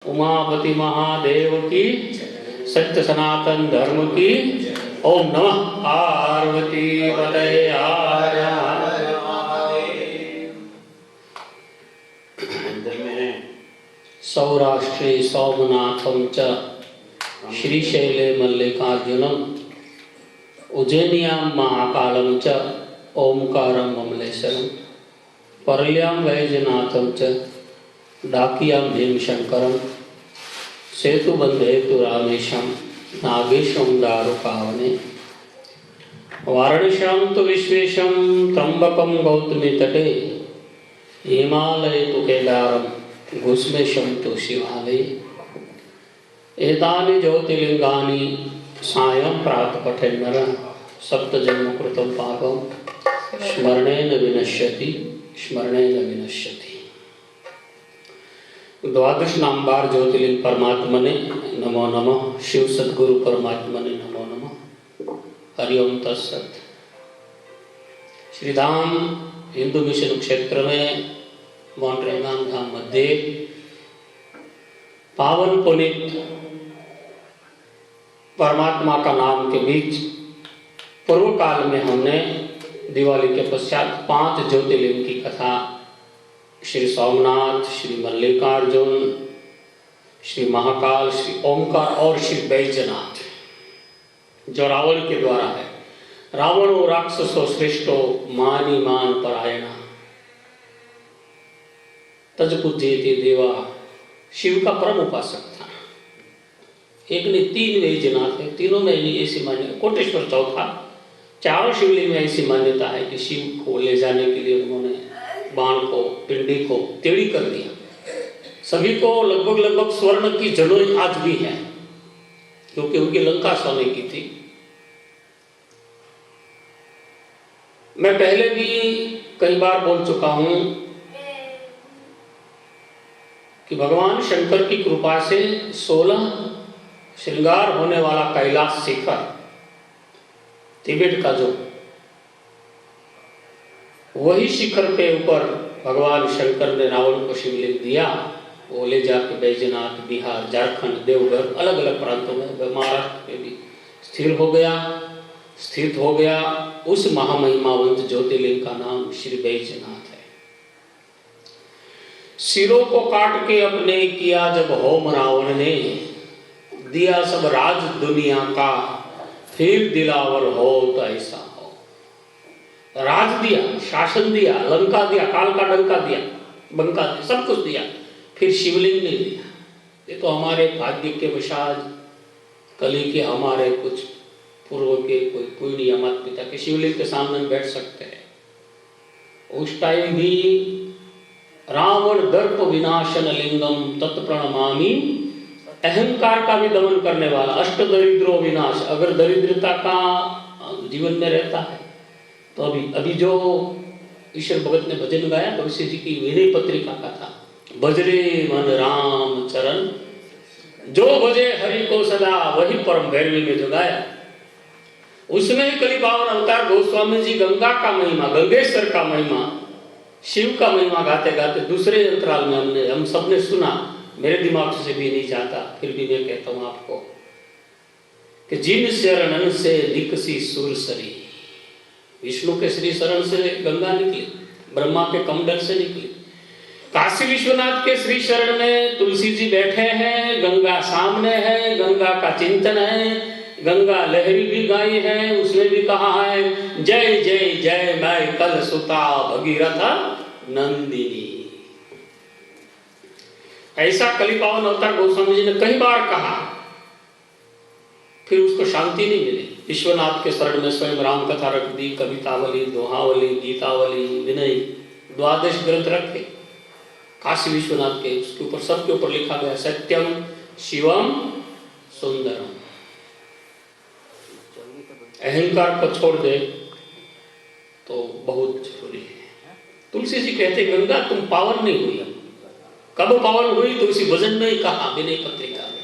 उमापति महादेव की, सत्य सनातन धर्म की। ओम नमः पार्वती पतये हर हर महादेव। सौराष्ट्रे सोमनाथं च श्रीशैले मल्लिकार्जुनम् उज्जैन्यां महाकालं च ओंकारं ममलेश्वरं परल्यां वैजनाथं च डाकियां भीमशंकरं सेतुबंधे तु रामेशं नागेशं दारुकावने वाराणस्यां तु विश्वेशं त्र्यंबकं गौतमी तटे हिमालये तु केदारं घुस्मेशं तु शिवालये एतानि ज्योतिर्लिंगानि सायं प्रातः पठेन् नरः सप्तजन्म कृतं पापं स्मरणेन विनश्यति स्मरणेन विनश्यति। द्वादश नामबार ज्योतिर्लिंग परमात्मने नमो नमः। शिव सद्गुरु परमात्मने नमो नमः। हरिओम तत्सत। श्रीधाम हिंदू मिशन क्षेत्र में मोंट्रेगांव धाम मध्य पावन पुनीत परमात्मा का नाम के बीच पूर्व काल में हमने दिवाली के पश्चात 5 ज्योतिर्लिंग की कथा श्री सोमनाथ, श्री मल्लिकार्जुन, श्री महाकाल, श्री ओंकार और श्री बैजनाथ जो रावण के द्वारा है। रावणो राक्षसो श्रेष्ठो मानी मान परायणा तज पूज्यते देवा। शिव का परम उपासक था। एक ने 3 बैजनाथ है, तीनों में ऐसी मान्यता। कोटेश्वर चौथा। चारों शिवलिंग में ऐसी मान्यता है कि शिव को ले जाने के लिए उन्होंने बाण को, पिंडी को टेढ़ी कर दिया। सभी को लगभग स्वर्ण की जड़ों आज भी है, क्योंकि उनकी लंका सोने की थी। मैं पहले भी कई बार बोल चुका हूं कि भगवान शंकर की कृपा से 16 श्रृंगार होने वाला कैलाश शिखर तिब्बत का जो वही शिखर के ऊपर भगवान शंकर ने रावण को शिवलिंग दिया। वो ले जाके बैजनाथ, बिहार, झारखंड, देवघर अलग अलग प्रांतों में, महाराष्ट्र में भी स्थित हो गया। उस महामहिमावंत ज्योतिर्लिंग का नाम श्री बैजनाथ है। सिरों को काट के अपने किया जब होम रावण ने, दिया सब राज दुनिया का फिर दिलावर हो तो ऐसा हो। राज दिया, शासन दिया, लंका दिया, काल का डंका दिया, बंका दिया, सब कुछ दिया, फिर शिवलिंग नहीं दिया। ये तो हमारे भाग्य के वशात कली के हमारे कुछ पूर्व के कोई पुण्य माता पिता के शिवलिंग के सामने बैठ सकते हैं। उस टाइम भी रावण दर्प विनाशन लिंगम तत्प्रणमामि, अहंकार का भी दमन करने वाला, अष्ट दरिद्रो विनाश। अगर दरिद्रता का जीवन में रहता है तो अभी जो ईश्वर भगत ने भजन गाया तुलसी जी की विनय पत्रिका का था, भजरे मन राम चरण जो भजे हरि को सदा वही परम भैरवी में जो गाया, उसमें कली पावन अवतार गोस्वामी जी गंगा का महिमा, गंगेश्वर का महिमा, शिव का महिमा गाते गाते दूसरे अंतराल में हम सबने सुना। मेरे दिमाग से भी नहीं जाता, फिर भी मैं कहता हूं आपको कि जिन शरणन से निकसी सुरसरी। विष्णु के श्री शरण से गंगा निकली, ब्रह्मा के कमंडल से निकली। काशी विश्वनाथ के श्री शरण में तुलसी जी बैठे हैं, गंगा सामने है, गंगा का चिंतन है, गंगा लहरी भी गाई है। उसमें भी कहा है जय जय जय मैं कल सुता भगीरथ नंदिनी। ऐसा कली पावन अवतार गोस्वामी जी ने कई बार कहा, फिर उसको शांति नहीं मिली। विश्वनाथ के शरण में स्वयं राम कथा रख दी, कवितावली, दोहावली, गीतावली, विनय, 12 ग्रंथ रखे काशी विश्वनाथ के। उसके ऊपर सबके ऊपर लिखा गया सत्यम शिवम सुंदरम। अहंकार को छोड़ दे तो बहुत जरूरी है। तुलसी जी कहते गंगा तुम पावन नहीं हुई। कब पावन हुई तो उसी भजन में ही कहा विनय पत्रिका में,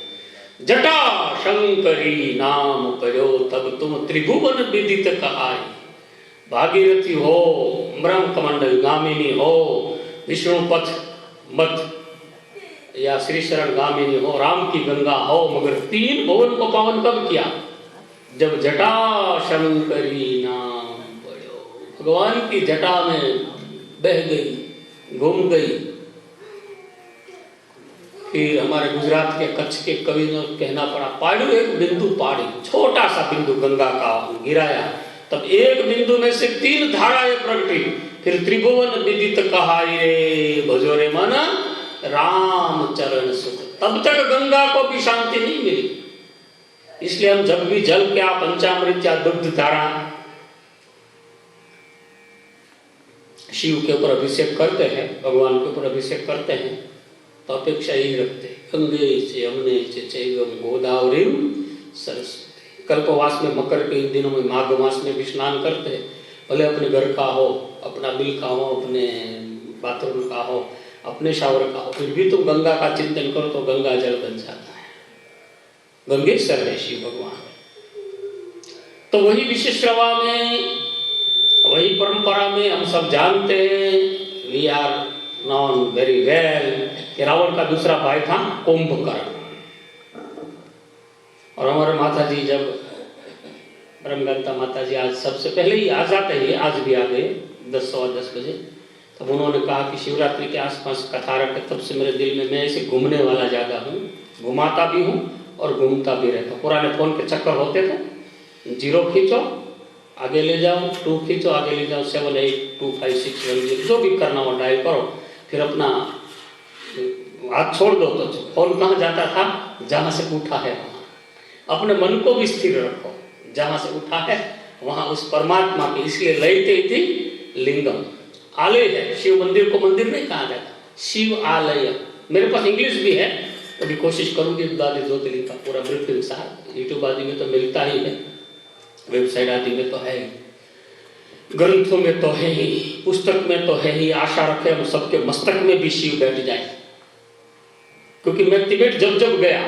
जटा शंकरी नाम करो तब तुम त्रिभुवन विदित कहाई। भागीरथी हो, ब्रह्म कमंडल गामिनी हो, विष्णु पथ मत या श्री शरण गामिनी हो, राम की गंगा हो, मगर तीन भुवन को पावन कब किया? जब जटा शंकरी नाम पड़ो, भगवान की जटा में बह गई, घूम गई। फिर हमारे गुजरात के कच्छ के कवि ने कहना पड़ा, पाड़ू एक बिंदु पाड़ी, छोटा सा बिंदु गंगा का गिराया, तब एक बिंदु में से तीन धाराएं प्रगटी। फिर त्रिभुवन विदित कहाई रे, भजो रे मन राम चरण सुख। तब तक गंगा को भी शांति नहीं मिली। इसलिए हम जब भी जल क्या, पंचामृत या दुग्ध धारा शिव के ऊपर अभिषेक करते हैं, भगवान के ऊपर अभिषेक करते हैं, तो अपेक्षा यही रखते हैं, गंगे से यमुने से चैवम गोदावरी सरस्वती। कल्पवास में, मकर के इन दिनों में, माघ मास में भी स्नान करते हैं। भले अपने घर का हो, अपना बिल का हो, अपने बाथरूम का हो, अपने शावर का हो, फिर भी तुम गंगा का चिंतन करो तो गंगा जल बन जाता है। गंगेश्वर है शिव भगवान। तो वही विशिष्टवा में, वही परंपरा में हम सब जानते हैं, we are known very well, कि रावण का दूसरा भाई था कुंभकर्ण। और हमारे माता जी, जब ब्रह्मगंता माता जी आज सबसे पहले ही आ जाते ही, आज भी आ गए 10 सवा 10 बजे, तब उन्होंने कहा कि शिवरात्रि के आसपास कथा रखे। तब से मेरे दिल में, मैं ऐसे घूमने वाला ज्यादा हूँ, घुमाता भी हूँ और घूमता भी रहता हूँ। पुराने फोन के चक्कर होते थे, 0 खींचो आगे ले जाओ, 2 खींचो आगे ले जाओ, 7 8 2 5 6 1 जो भी करना हो डायल करो, फिर अपना हाथ छोड़ दो तो फोन कहाँ जाता था? जहाँ से उठा है वहाँ। अपने मन को भी स्थिर रखो, जहाँ से उठा है वहाँ उस परमात्मा की। इसलिए लयते इति लिंगम, आलय है। शिव मंदिर को मंदिर नहीं कहा जाता, शिव आलय। मेरे पास इंग्लिश भी है, कभी कोशिश करूंगी दादी ज्योतिर्लिंग का पूरा ब्रीफिंग साथ यूट्यूब आदि में तो मिलता ही है, वेबसाइट आदि में तो है, ग्रंथों में तो है ही, पुस्तक में तो है ही। आशा रखे हम सबके मस्तक में भी शिव बैठ जाए। क्योंकि मैं तिब्बत जब जब गया,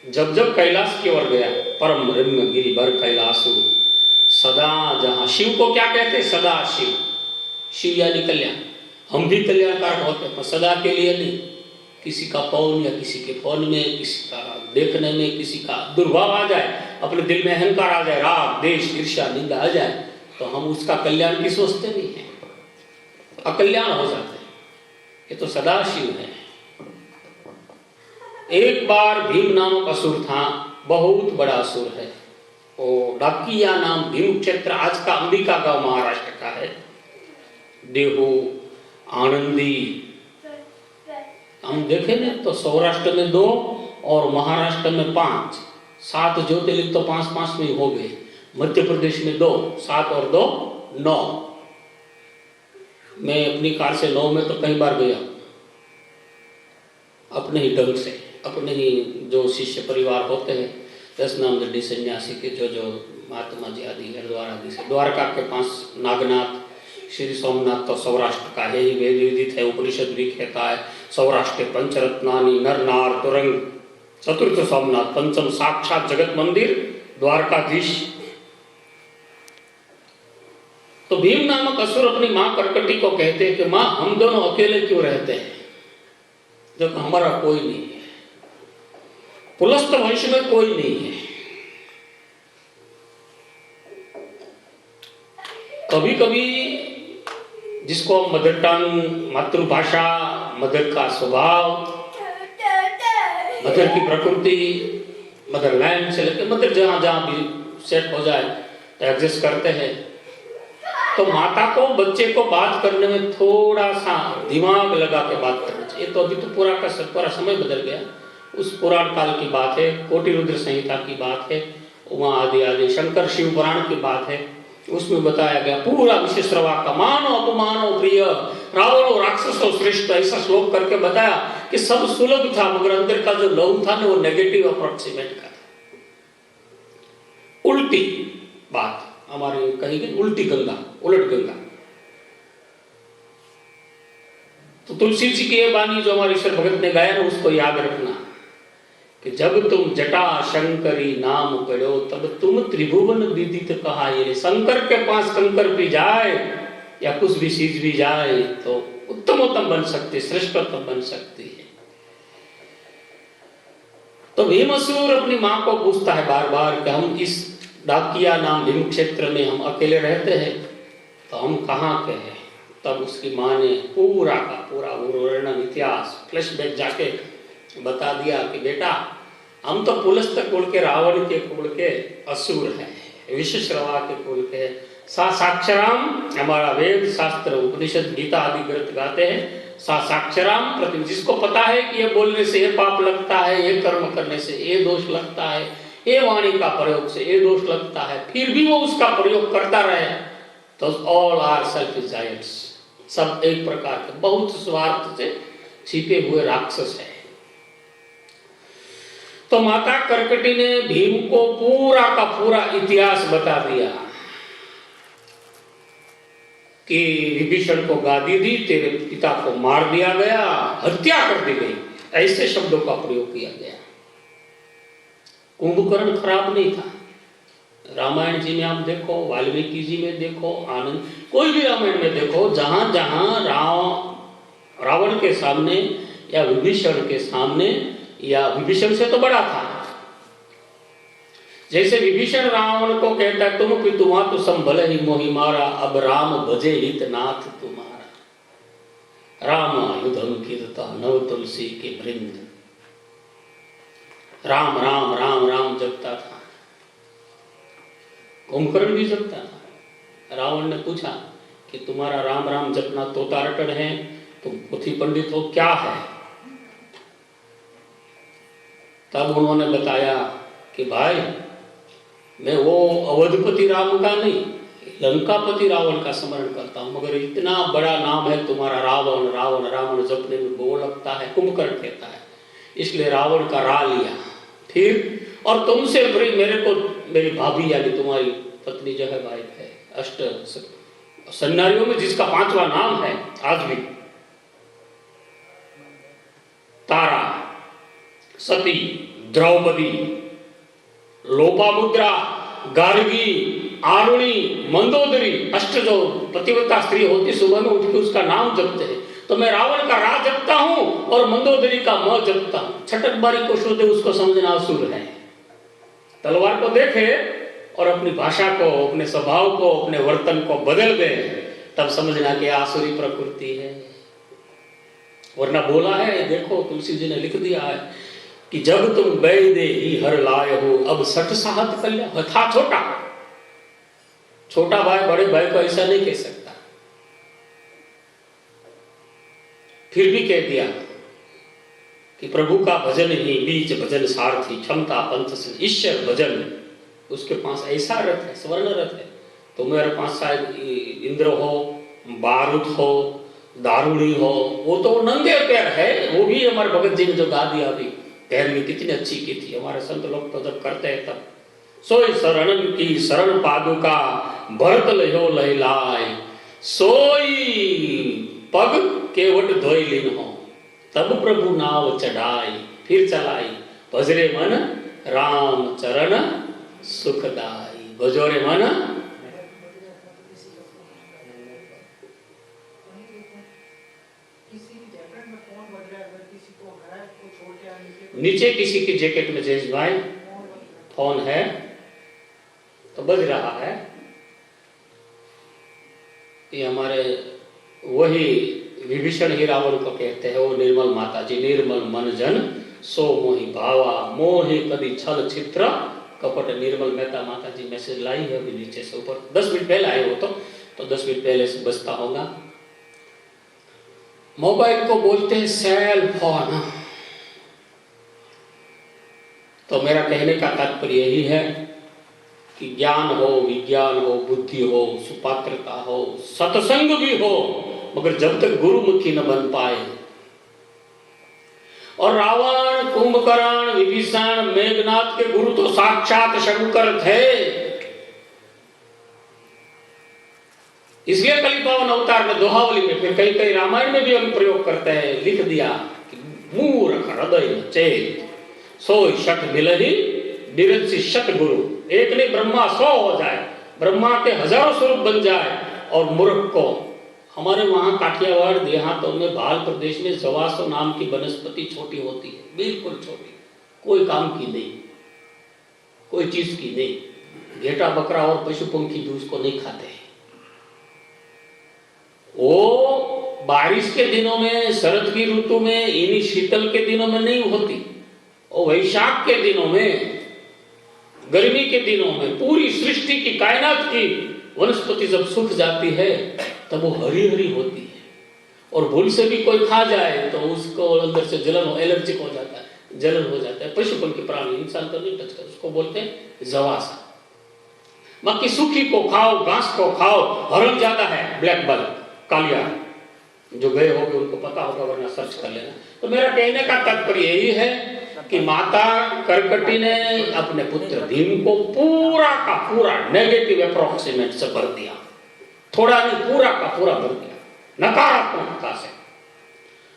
जब जब कैलाश की ओर गया, परम रम्य गिरिवर कैलाशु सदा जहां, शिव को क्या कहते हैं? सदा शिव। शिव यानी कल्याण। हम भी कल्याणकार होते हैं, पर सदा के लिए नहीं। किसी का पौन या किसी के फोन में, किसी का देखने में, किसी का दुर्भाव आ जाए, अपने दिल में अहंकार आ जाए, राग देश ईर्ष्या निंदा आ जाए, तो हम उसका कल्याण की सोचते नहीं है, अकल्याण हो जाते हैं। ये तो सदाशिव है। एक बार भीम नामक असुर था, बहुत बड़ा असुर है वो। डाकिया नाम भीम क्षेत्र आज का अंबिका गांव महाराष्ट्र का है। देहू, आनंदी, हम देखें ना तो सौराष्ट्र में 2 और महाराष्ट्र में 5, 7 ज्योतिर्लिंग तो 5-5 में हो गए। मध्य प्रदेश में 2, 7 और 2 9। मैं अपनी कार से 9 में तो कई बार गया, अपने ही ढंग से। अपने ही जो शिष्य परिवार होते हैं, 10 नामदंडी सन्यासी के जो महात्मा जी आदि हरिद्वार आदि से, द्वारका के पास नागनाथ, श्री सोमनाथ तो सौराष्ट्र का है ही, वेद विदित है, उपनिषद भी कहता है सौराष्ट्र पंचरत्नानि नर नार तुरंग, चतुर्थ सोमनाथ, पंचम साक्षात जगत मंदिर द्वारकाधीश। तो भीम नामक असुर अपनी मां करकटी को कहते हैं कि मां, हम दोनों अकेले क्यों रहते हैं जब हमारा कोई नहीं है, पुलस्त वंश में कोई नहीं है। कभी कभी जिसको मदर टंग, मातृभाषा, मदर का स्वभाव, मदर की प्रकृति, मदरलैंड से लेकर मदर जहां जहां भी सेट हो जाए तो एडजस्ट करते हैं। तो माता को बच्चे को बात करने में थोड़ा सा दिमाग लगा के बात करना चाहिए। तो अभी तो पूरा समय बदल गया। उस पुराण काल की बात है, कोटि रुद्र संहिता की बात है, उमा आदि आदि शंकर शिव पुराण की बात है। उसमें बताया गया पूरा विशेषवा का, मानो अपमानो प्रिय, रावणो राक्षसो श्रेष्ठ, ऐसा श्लोक करके बताया कि सब सुलभ था, मगर अंदर का जो लहू था ना वो नेगेटिव अप्रोक्सीमेट का था। उल्टी बात हमारे कही गई, उल्टी गंगा, उलट गंगा। तो तुलसी जी की ये वाणी जो हमारे ईश्वर भगत ने गाया ना, उसको याद रखना कि जब तुम जटा शंकरी नाम पढ़ो तब तुम त्रिभुवन विदित कहा। ये शंकर के पास कंकर भी जाए या कुछ भी चीज भी जाए तो उत्तमोत्तम बन सकती, श्रेष्ठोत्तम बन सकती है। तो भीमासुर अपनी माँ को पूछता है बार बार कि हम इस डाकिया नाम भीम क्षेत्र में हम अकेले रहते हैं, तो हम कहाँ के हैं। तब उसकी माँ ने पूरा का पूरा वर्णन इतिहास फ्लैशबैक जाके बता दिया कि बेटा हम तो पुलस्त कुल के, रावण के कुल के असुर हैं, विश्वश्रवा के कुल के। सा साक्षराम, हमारा वेद शास्त्र उपनिषद गीता आदि ग्रंथ गाते हैं, सा साक्षराम प्रति, जिसको पता है कि ये बोलने से ये पाप लगता है, ये कर्म करने से ये दोष लगता है, ये वाणी का प्रयोग से ये दोष लगता है, फिर भी वो उसका प्रयोग करता रहे, तो ऑल आर सेल्फ डिजायर्स, सब एक प्रकार के बहुत स्वार्थ से छिपे हुए राक्षस है। तो माता कर्कटी ने भीम को पूरा का पूरा इतिहास बता दिया कि विभीषण को गादी दी, तेरे पिता को मार दिया गया, हत्या कर दी गई, ऐसे शब्दों का प्रयोग किया गया। कुंभकर्ण खराब नहीं था। रामायण जी में आप देखो, वाल्मीकि जी में देखो, आनंद, कोई भी रामायण में देखो, जहां जहां रावण के सामने या विभीषण के सामने, या विभीषण से तो बड़ा था, जैसे विभीषण रावण को कहता है तुम पितुमा तो संभल ही मोहि मारा, अब राम भजे हित नाथ तुम्हारा, राम युधम कीरता नव तुलसी के वृंद, राम राम राम राम जपता था, कुंभकर्ण भी जपता था। रावण ने पूछा कि तुम्हारा राम राम जपना तोता रटन है, तुम पोथी पंडित हो, क्या है। तब उन्होंने बताया कि भाई मैं वो अवधपति राम का नहीं, लंकापति रावण का स्मरण करता हूं, मगर इतना बड़ा नाम है तुम्हारा रावण, रावण रावण जपने में वो लगता है, कुंभकर्ण कहता है, इसलिए रावण का रा लिया। फिर और तुमसे मेरे को मेरी भाभी यानी तुम्हारी पत्नी जो है, वाइफ है, अष्ट सन्नारियों में जिसका 5वां नाम है आज भी, तारा, सती, द्रौपदी, लोपामुद्रा, गार्गी, आरुणी, मंदोदरी, अष्ट जो पतिव्रता स्त्री होती सुबह में उठ के उसका नाम जपते हैं। तो मैं रावण का रा जपता हूं और मंदोदरी का म जपता हूं। छटकबारी को शोधे उसको समझना असुर है। तलवार को देखे और अपनी भाषा को, अपने स्वभाव को, अपने वर्तन को बदल दे, तब समझना कि आसुरी प्रकृति है। वरना बोला है, देखो तुलसी जी ने लिख दिया है कि जब तुम बैदे ही हर लाए हो, अब सठ साहत कल्याण। था छोटा, छोटा भाई बड़े भाई को ऐसा नहीं कह सकता, फिर भी कह दिया कि प्रभु का भजन ही बीच भजन सारथी, क्षमता पंथ से ईश्वर भजन, उसके पास ऐसा रथ है, स्वर्ण रथ है। तो मेरे पास शायद इंद्र हो, बारूद हो, दारुणी हो, वो तो नंगे पैर है। वो भी हमारे भगत जी ने जो गा दिया अभी, पैर में कितनी अच्छी की थी। हमारे संत लोग तो जब करते हैं तब, सोई शरण की शरण पादुका भरत लयो लहलाय, सोई पग केवट धोई लीन हो, तब प्रभु नाव चढ़ाई, फिर चलाई, भजरे मन राम चरण सुखदाई, भजोरे मन। नीचे किसी की जैकेट में जयेश भाई फोन है तो बज रहा है। ये हमारे वही विभीषण ही रावण को कहते हैं, वो निर्मल माता जी, निर्मल मन जन सो मोहि भावा, मोहि कदी छल छित्र कपट। निर्मल मेहता माता जी मैसेज लाई है अभी नीचे से ऊपर, 10 मिनट पहले आए हो तो 10 मिनट पहले से बजता होगा। मोबाइल को बोलते हैं सेल फोन। तो मेरा कहने का तात्पर्य यही है कि ज्ञान हो, विज्ञान हो, बुद्धि हो, सुपात्रता हो, सत्संग भी हो, मगर जब तक गुरुमुखी न बन पाए। और रावण, कुंभकर्ण, विभीषण, मेघनाथ के गुरु तो साक्षात शंकर थे। इसलिए कलिपावन अवतार में दोहावली में, फिर कई कई रामायण में भी हम प्रयोग करते हैं, लिख दिया कि मूर्ख हृदय चेत सोई शठ मिलहि निरंसी शठ गुरु। एक नहीं ब्रह्मा 100 हो जाए, ब्रह्मा के हजारों स्वरूप बन जाए और मूर्ख को हमारे वहाँ काठियावाड़ देहातों में भाल प्रदेश में जवासो नाम की वनस्पति छोटी होती है, बिल्कुल छोटी, कोई काम की नहीं, कोई चीज की नहीं। घेटा बकरा और पशु पंखी भी उसको नहीं खाते हैं। वो बारिश के दिनों में, शरद की ऋतु में, इन्हीं शीतल के दिनों में नहीं होती। वो वैशाख के दिनों में, गर्मी के दिनों में, पूरी सृष्टि की, कायनात की वनस्पति जब सूख जाती है तब वो हरी हरी होती है। और भूल से भी कोई खा जाए तो उसको अंदर से जलन, एलर्जिक हो जाता है, जलन हो जाता है। पशु पंखी प्राणी, इंसान तो नहीं टच कर, उसको बोलते हैं जवासा। मक्की सूखी को खाओ, घास को खाओ। हरण ज्यादा है, ब्लैक बल, कालिया, जो गए होंगे उनको पता होगा, वरना सर्च कर लेना। तो मेरा कहने का तात्पर्य यही है कि माता करकटी ने अपने पुत्र भीम को पूरा का पूरा नेगेटिव अप्रोक्सीमेट से भर दिया, थोड़ा नहीं, पूरा का पूरा भर दिया, नकारात्मकता से।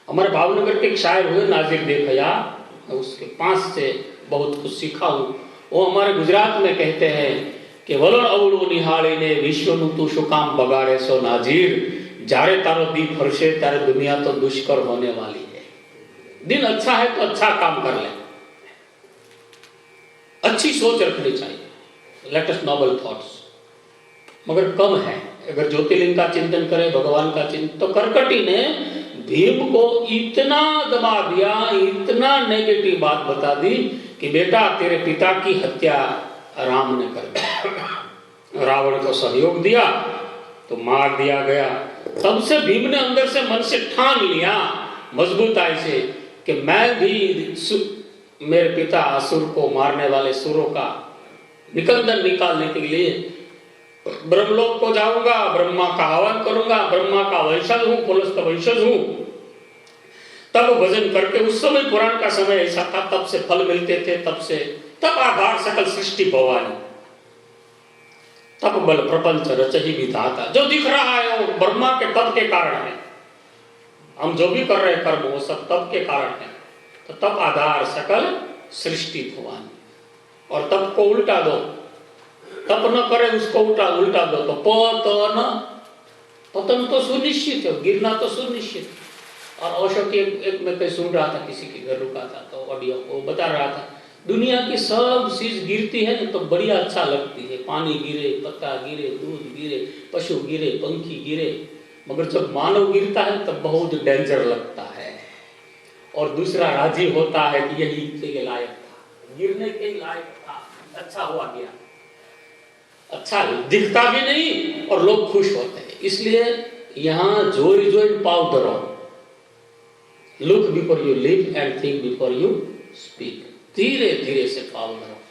हमारे भावनगर के एक शायर हुए नाजिर देखया, उसके पास से बहुत कुछ सीखा हूं। वो हमारे गुजरात में कहते हैं कि वलन अवड़ो निहाળી ने विश्वનું તું શું કામ બગાડે છો नाजीर, जारे तारो दीप हर्षे तारे दुनिया तो दुष्कर होने वाली है। दिन अच्छा है तो अच्छा काम कर ले, अच्छी सोच रखनी चाहिए, लेटेस्ट नोबल थॉट्स, मगर कम है। अगर ज्योतिर्लिंग का चिंतन करें, भगवान का चिंतन, तो करकटी ने भीम को इतना दबा दिया, इतना नेगेटिव बात बता दी कि बेटा तेरे पिता की हत्या राम ने कर दी। रावण को सहयोग दिया तो मार दिया गया। तब से भीम ने अंदर से, मन से ठान लिया मजबूताई से कि मैं भी मेरे पिता असुर को मारने वाले सुरों का निकंदन निकालने के लिए ब्रह्मलोक को जाऊंगा, ब्रह्मा का आह्वान करूंगा, ब्रह्मा का वंशज हूं, पुलस्त वंशज हूं। तब भजन करके, उस समय पुराण का समय ऐसा था, तब से फल मिलते थे, तब आधार सकल सृष्टि भवानी, तब बल प्रपंच रचहि विधाता। जो दिख रहा है वो ब्रह्मा के तप के कारण है। हम जो भी कर रहे हैं कर्म, वो सब तप के कारण है। तो तब आधार सकल सृष्टि भवानी, और तप को उल्टा दो, तप न करे उसको उल्टा दो तो पतन तो सुनिश्चित है, गिरना तो सुनिश्चित। और अशोक एक मैं कहीं सुन रहा था, किसी के घर रुका था तो ऑडियो, वो बता रहा था दुनिया की सब चीज गिरती है तो बढ़िया अच्छा लगती है, पानी गिरे, पत्ता गिरे, दूध गिरे, पशु गिरे, पंखी गिरे, मगर जब मानव गिरता है तब बहुत डेंजर लगता है। और दूसरा राजी होता है कि यही के लायक था, गिरने के लायक था, अच्छा हुआ गया, अच्छा दिखता भी नहीं और लोग खुश होते हैं। इसलिए यहाँ जोई join powder on, look before you live and think before you speak, धीरे धीरे से पाउडर ऑन।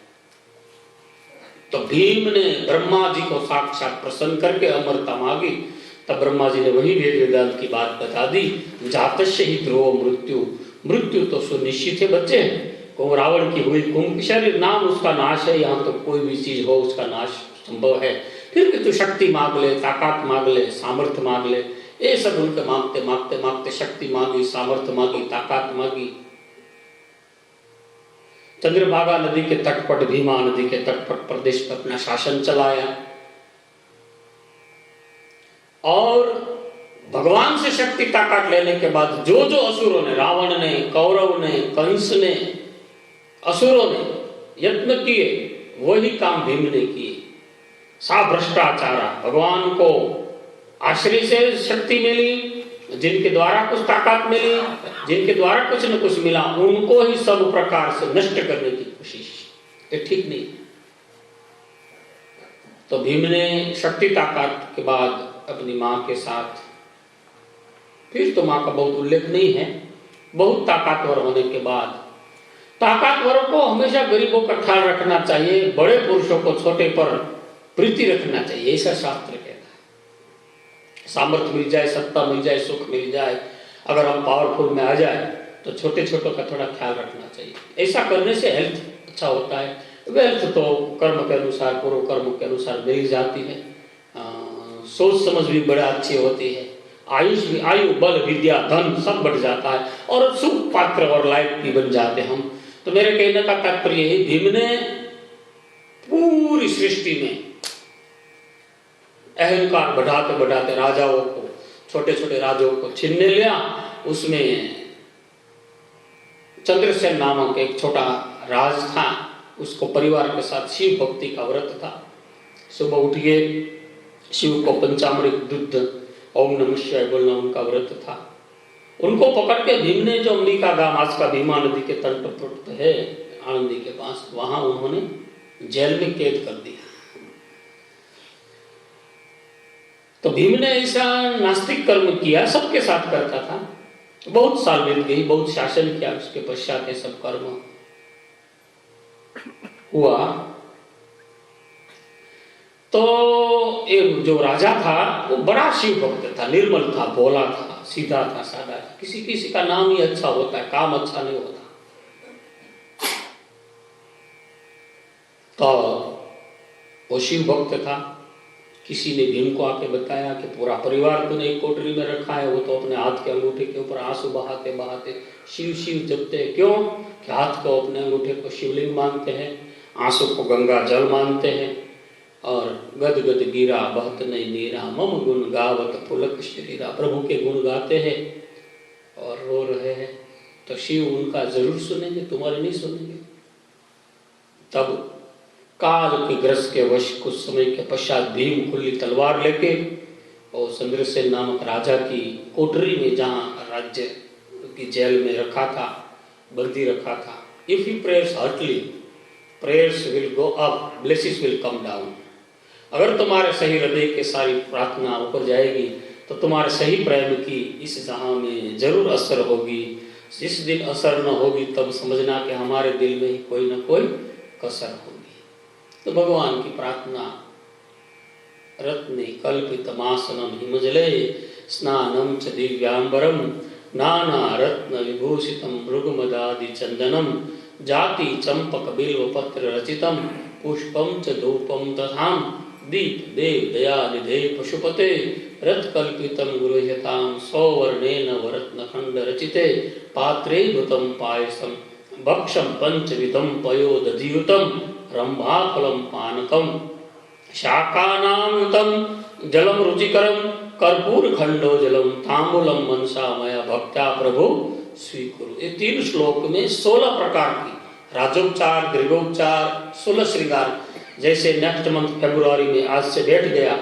तो भीम ने ब्रह्मा जी को साक्षात प्रसन्न करके अमरता मांगी, तब ब्रह्मा जी ने वही वेद वेदांत की बात बता दी, जातस्य ही ध्रुव मृत्यु, मृत्यु तो सुनिश्चित है बच्चे। रावण की हुई कुंभ, शरीर नाम उसका नाश है, यहाँ तो कोई भी चीज हो उसका नाश संभव है। फिर भी तू शक्ति मांग ले, ताकत मांग ले, सामर्थ्य मांग ले। ये सब उनके मांगते मांगते मांगते शक्ति मांगी, सामर्थ्य मांगी, ताकत मांगी। चंद्रभागा नदी के तट पर, भीमा नदी के तट पर प्रदेश पर अपना शासन चलाया। और भगवान से शक्ति ताकत लेने के बाद जो जो असुरों ने, रावण ने, कौरव ने, कंस ने, असुरों ने यत्न किए, वही काम भीम ने किए। सा भ्रष्टाचारा, भगवान को आश्रय से शक्ति मिली, जिनके द्वारा कुछ ताकत मिली, जिनके द्वारा कुछ न कुछ मिला, उनको ही सब प्रकार से नष्ट करने की कोशिश, ये ठीक नहीं। तो भीम ने शक्ति ताकत के बाद अपनी मां के साथ, फिर तो मां का बहुत उल्लेख नहीं है, बहुत ताकतवर होने के बाद, ताकतवरों को हमेशा गरीबों का ख्याल रखना चाहिए, बड़े पुरुषों को छोटे पर प्रीति रखना चाहिए, ऐसा शास्त्र कहता है। सामर्थ्य मिल जाए, सत्ता मिल जाए, सुख मिल जाए, अगर हम पावरफुल में आ जाए तो छोटे छोटों का थोड़ा ख्याल रखना चाहिए। ऐसा करने से हेल्थ अच्छा होता है। वेल्थ तो कर्म के अनुसार, पूर्व कर्म के अनुसार मिल जाती है, सोच समझ भी बड़ा अच्छी होती है, आयुष भी, आयु बल विद्या धन सब बढ़ जाता है, और सुख पात्र और लायक भी बन जाते हम। तो मेरे कहने का तात्पर्य है, भीम ने पूरी सृष्टि में अहंकार बढ़ाते बढ़ाते राजाओं को, छोटे छोटे राज्यों को छीनने लिया। उसमें चंद्रसेन नामक एक छोटा राज था, उसको परिवार के साथ शिव भक्ति का व्रत था। सुबह उठ गए, शिव को पंचामृत दूध ओम नमः शिवाय बोलना उनका व्रत था। उनको पकड़ के भीम ने, जो अंबिका गांव आज का भीमा नदी के तट पर है आनंदी के पास, वहां उन्होंने जेल में कैद कर दिया। तो भीम ने ऐसा नास्तिक कर्म किया, सबके साथ करता था। बहुत साल बीत गई, बहुत शासन किया, उसके पश्चात ये सब कर्म हुआ। तो एक जो राजा था वो बड़ा शिव भक्त था, निर्मल था, भोला था, सीधा था, सादा था। किसी किसी का नाम ही अच्छा होता है, काम अच्छा नहीं होता। तो वो शिव भक्त था। किसी ने भीम को आके बताया कि पूरा परिवार तूने एक कोठरी में रखा है। वो तो अपने हाथ के अंगूठे के ऊपर आंसू बहाते बहाते शिव शिव जपते हैं। क्यों कि हाथ को, अपने अंगूठे को शिवलिंग मानते हैं, आंसू को गंगा जल मानते हैं। और गद गद गिरा बहत नहीं नीरा, मम गुण गावत पुलक शरीरा। प्रभु के गुण गाते हैं और रो रहे हैं, तो शिव उनका जरूर सुनेंगे, तुम्हारे नहीं सुनेंगे। तब काल के ग्रस के वश कुछ समय के पश्चात भीम खुली तलवार लेके और चंद्रसेन नामक राजा की कोठरी में, जहाँ राज्य की जेल में रखा था, बंदी रखा था। If you prayers heartily, prayers will go up, blessings will come down. अगर तुम्हारे सही हृदय के सारी प्रार्थना ऊपर जाएगी तो तुम्हारे सही प्रेम की इस जहां में जरूर असर होगी। जिस दिन असर न होगी तब समझना कि हमारे दिल में ही कोई ना कोई कसर होगी। तो भगवान की प्रार्थना, रत्ने कल्पितमासनम हिमजले स्नानम च दिव्यांबरम नाना रत्न विभूषितम भृगुमदादि चंदनम जाति चंपक बिल्व पत्र रचितम पुष्पम च धूपम तथाम दीप देव दयानिधे पशुपते रथ कल्पितम गुरुयताम सौवर्णेन वरत्न खंड रचिते पात्रे धुतम पायसम भक्षम पंचविधम पयोदधियुतम रंभाफलम पानकम शाकानामयुतम जलम रुचिकरम कर्पूर खंडो जलम तांबूलम मनसा मया भक्त्या प्रभु स्वीकुरु। ये 3 श्लोक में 16 प्रकार की राजोपचार, गृहोपचार, 16 श्रृंगार। जैसे नेक्स्ट मंथ फरवरी में आज से बैठ गया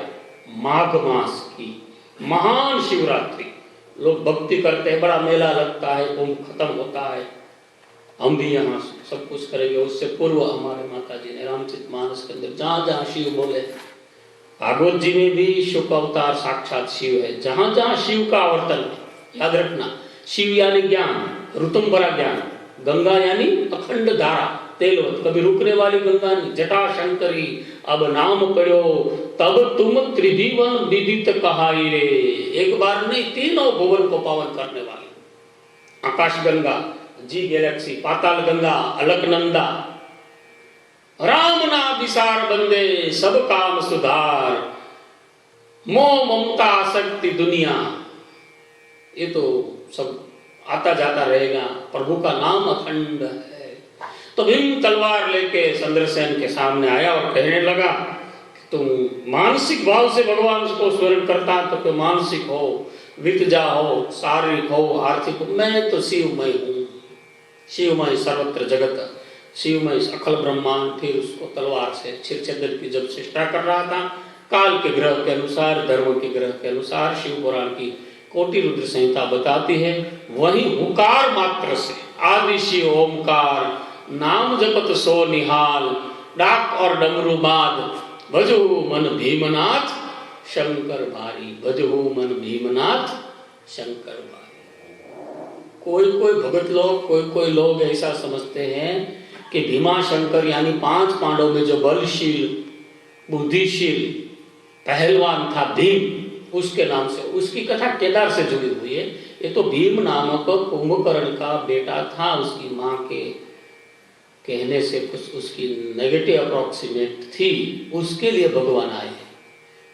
माघ मास की महान शिवरात्रि, लोग भक्ति करते हैं, बड़ा मेला लगता है, कुंभ खत्म होता है, हम भी यहाँ सब कुछ करेंगे। उससे पूर्व हमारे माता जी ने रामचरितमानस के अंदर जहाँ जहाँ शिव बोले, भागवत जी में भी शुक अवतार साक्षात शिव है। जहाँ जहाँ शिव का आवर्तन है, याद रखना, शिव यानी ज्ञान, ऋतुम बड़ा ज्ञान, गंगा यानी अखंड धारा तेलवत, कभी रुकने वाली गंगा नहीं, जटा शंकरी अब नाम पढ़ो तब तुम त्रिभुवन विदित कहाई रे। एक बार नहीं, तीनों भुवन को पावन करने वाली आकाश गंगा, जी गैलेक्सी, पाताल गंगा, अलकनंदा, राम ना विसार बंदे सब काम सुधार, मोह ममता आसक्ति दुनिया। ये तो सब आता जाता रहेगा, प्रभु का नाम अखंड है। तो भीम तलवार लेके चंद्रसेन के सामने आया और कहने लगा, तुम मानसिक भाव से भगवान को स्मरण करता तो कोई मानसिक हो, विद्या हो, शारीरिक हो, आर्थिक हो, मैं तो शिवमय हूँ, शिवमय सर्वत्र जगत, शिवमय अखल ब्रह्मांड। फिर उसको तलवार से शिरछेदन की जब चेष्टा कर रहा था, काल के ग्रह के अनुसार, धर्म के ग्रह के अनुसार, शिव पुराण की कोटि रुद्र संहिता बताती है, वही हुकार मात्र से आदि शिव ओमकार नाम जपत सो निहाल, डाक और डमरू बाद भजो मन भीमनाथ शंकर भारी, भजो मन भीमनाथ शंकर भारी। कोई कोई भगत लोग, कोई कोई लोग ऐसा समझते हैं कि भीमा शंकर यानी 5 पांडवों में जो बलशील, बुद्धिशील पहलवान था भीम, उसके नाम से उसकी कथा केदार से जुड़ी हुई है। ये तो भीम नामक कुंभकर्ण का बेटा था, उसकी माँ के कहने से कुछ उसकी नेगेटिव अप्रोक्सीमेट थी, उसके लिए भगवान आए।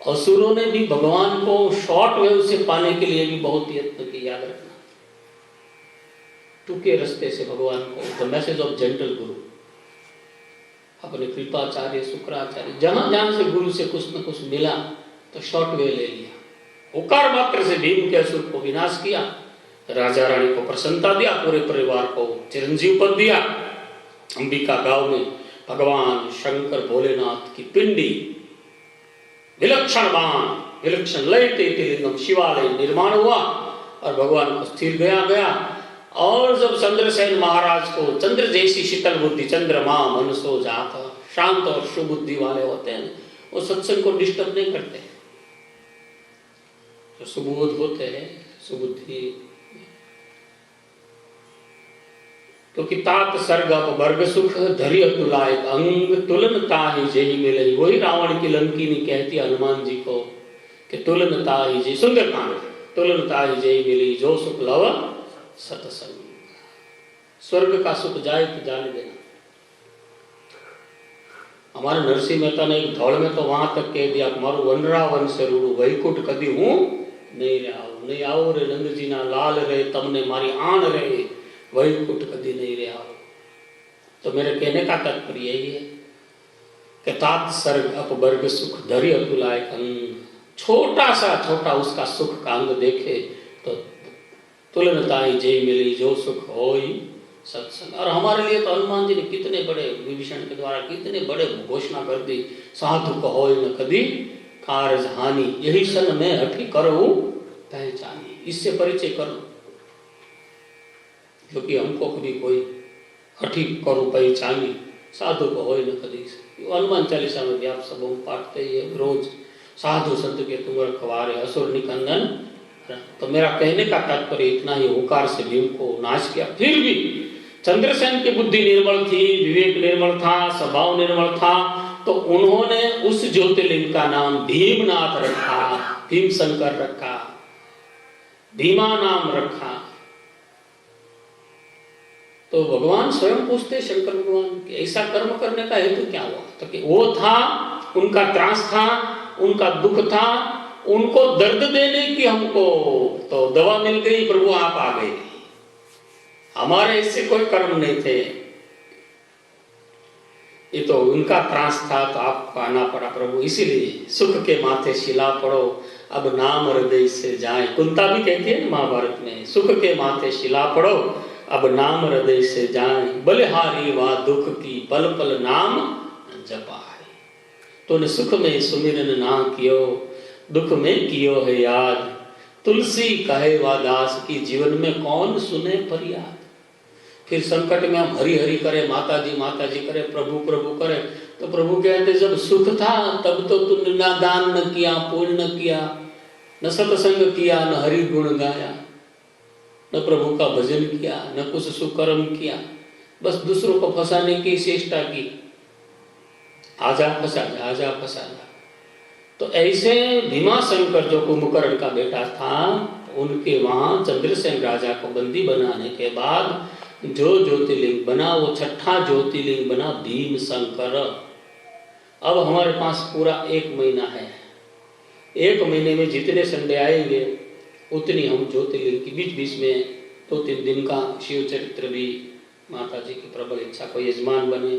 असुरों ने भी भगवान को शॉर्ट वेव से पाने के लिए भी बहुत यत्न किया, याद रखना। टूके रास्ते से भगवान को, द मैसेज ऑफ जेंटल गुरु, अपने कृपाचार्य शुक्राचार्य, जहां जहां से गुरु से कुछ न कुछ मिला तो शॉर्ट वे ले लिया। हुकार मात्र से भीम के असुर को विनाश किया, राजा रानी को प्रसन्नता दिया, पूरे परिवार को चिरंजीव पद दिया। अंबिका गांव में भगवान शंकर भोलेनाथ की पिंडी विलक्षण बाण विलक्षण लयटे लिंगम शिवालय निर्माण हुआ और भगवान को स्थिर गया। और जब चंद्रसेन महाराज को चंद्र जैसी शीतल बुद्धि, चंद्रमा मन सो जाता, शांत और सुबुद्धि वाले होते हैं, वो सत्संग को डिस्टर्ब नहीं करते। जो सुबोध होते हैं, सुबुद्धि, क्योंकि तात सर्ग वर्ग सुख धरि अतुलायक अंग तुलन ताहि जेहि मिलई। वही रावण की लंकिनी कहती हनुमान जी को कि तुलन ताहि जे, सुंदरकांड, तुलन ताहि जेहि मिलई जो सुख लव सतसंग। स्वर्ग का सुख जाए तो जाने देना। हमारे नरसिंह मेहता ने एक धौड़ में तो वहां तक कह दिया, मारू वनरा वन से रूड़ू वैकुंठ कदी हूं नहीं आओ रे नंद जी ना लाल रे तमने मारी आन रे वैकुंठ कदी नहीं रे आओ। तो मेरे कहने का तात्पर्य यही है कि तात सर्ग अपवर्ग सुख धरि अतुलायक अंग, छोटा उसका सुख का अंग देखे तो तुलनताई जय मिली जो सुख होई सत्संग। और हमारे लिए तो हनुमान जी ने कितने बड़े, विभीषण के द्वारा कितने बड़े घोषणा कर दी, साधु कहो न कदी कारज हानि, यही सन में हठी करो पहचानी। इससे परिचय करो, क्योंकि हमको कभी कोई हठी करो पहचानी, साधु कहो न कदी। हनुमान चालीसा में भी आप सब पाठते ही रोज, साधु संत के तुम रखवारे असुर निकंदन। तो मेरा कहने का तात्पर्य इतना ही, हुकार से भीम को नाश किया। फिर भी चंद्रसेन की बुद्धि निर्मल थी, विवेक निर्मल था, स्वभाव निर्मल था, तो उन्होंने उस ज्योतिर्लिंग का नाम भीमनाथ रखा, भीम शंकर रखा, भीमा नाम रखा। तो भगवान स्वयं पूछते शंकर भगवान कि ऐसा कर्म करने का हेतु क्या हुआ? तो कि वो था, उनका त्रास था, उनका दुख था, उनको दर्द देने की हमको तो दवा मिल गई, प्रभु आप आ गए। हमारे इससे कोई कर्म नहीं थे, ये तो उनका त्रास था तो आपको आना पड़ा प्रभु। इसीलिए सुख के माथे शिला पड़ो अब नाम हृदय से जाए। कुंता भी कहती है महाभारत में, सुख के माथे शिला पड़ो अब नाम हृदय से जाए, बलिहारी वा दुख की पल पल नाम जपाए। तूने सुख में सुमिरन ना कियो, दुख में कियो है याद, तुलसी कहे वा दास की जीवन में कौन सुने फरियाद। फिर संकट में हम हरि हरि करे, माता जी करे, प्रभु प्रभु करे, तो प्रभु कहते जब सुख था तब तो तुमने ना दान न किया, पुण्य न किया, न सत्संग किया, न हरि गुण गाया, न प्रभु का भजन किया, न कुछ सुकर्म किया, बस दूसरों को फंसाने की चेष्टा की, आजा फंसा जा, आजा फंसा जा। तो ऐसे भीमाशंकर जो कुंभकर्ण का बेटा था, उनके वहां चंद्रसेन राजा को बंदी बनाने के बाद जो ज्योतिर्लिंग बना वो छठा ज्योतिर्लिंग बना भीम शंकर। अब हमारे पास पूरा 1 महीना है, 1 महीने में जितने संडे आएंगे उतनी हम ज्योतिर्लिंग की बीच बीच में 2-3 दिन का शिव चरित्र भी, माता जी की प्रबल इच्छा, कोई यजमान बने